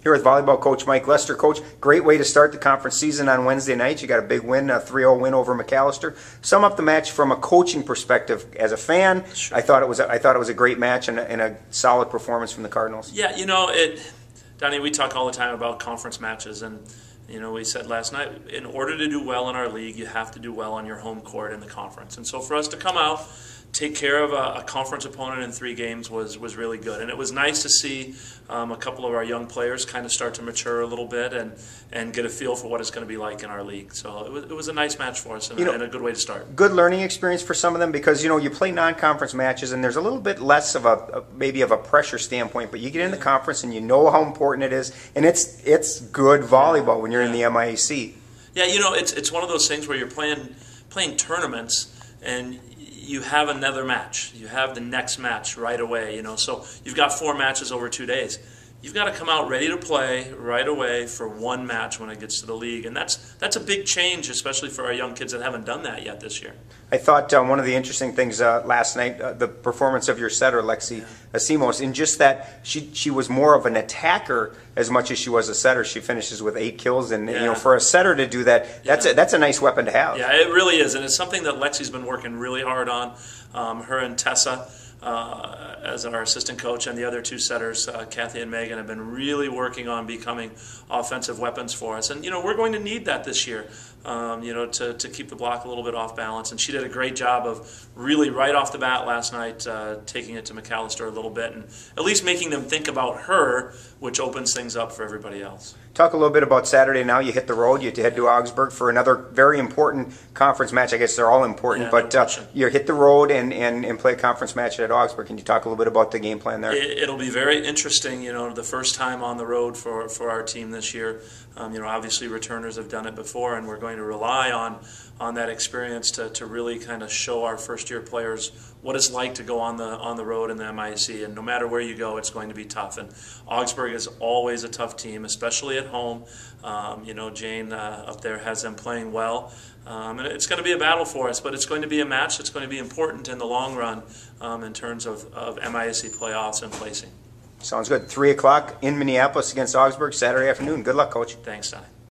here with volleyball coach Mike Lester. Coach, great way to start the conference season on Wednesday night. You got a big win, a 3-0 win over McAllister. Sum up the match from a coaching perspective. As a fan, Sure. I thought it was a great match and a solid performance from the Cardinals. Yeah, Donnie, we talk all the time about conference matches, and we said last night, in order to do well in our league, you have to do well on your home court in the conference. And so for us to come out, take care of a conference opponent in 3 games was really good. And it was nice to see a couple of our young players kind of start to mature a little bit and get a feel for what it's going to be like in our league. So it was a nice match for us and a good way to start. Good learning experience for some of them because, you play non-conference matches and there's a little bit less of maybe of a pressure standpoint, but you get in the conference and you know how important it is, and it's good volleyball when you're in the MIAC. Yeah, it's one of those things where you're playing tournaments and you have another match. You have the next match right away, So you've got 4 matches over 2 days. You've got to come out ready to play right away for one match when it gets to the league. And that's a big change, especially for our young kids that haven't done that yet this year. I thought one of the interesting things last night, the performance of your setter, Lexi Asimos, in just that she was more of an attacker as much as she was a setter. She finishes with 8 kills, and for a setter to do that, that's a nice weapon to have. Yeah, it really is, and it's something that Lexi's been working really hard on. Her and Tessa, as our assistant coach, and the other 2 setters, Kathy and Megan, have been really working on becoming offensive weapons for us. And we're going to need that this year, to keep the block a little bit off balance. And she did a great job of really right off the bat last night taking it to McAllister a little bit and at least making them think about her, which opens things up for everybody else. Talk a little bit about Saturday now. You hit the road. You head to Augsburg for another very important conference match. I guess they're all important, but you hit the road and play a conference match at Augsburg. Can you talk a little bit about the game plan there? It'll be very interesting, the first time on the road for our team this year. Obviously returners have done it before, and we're going to rely on that experience to really kind of show our first-year players what it's like to go on the road in the MIAC. And no matter where you go, it's going to be tough. And Augsburg is always a tough team, especially at home. Jane up there has them playing well. And it's going to be a battle for us, but it's going to be a match that's going to be important in the long run in terms of MIAC playoffs and placing. Sounds good. 3 o'clock in Minneapolis against Augsburg Saturday afternoon. Good luck, Coach. Thanks, Donnie.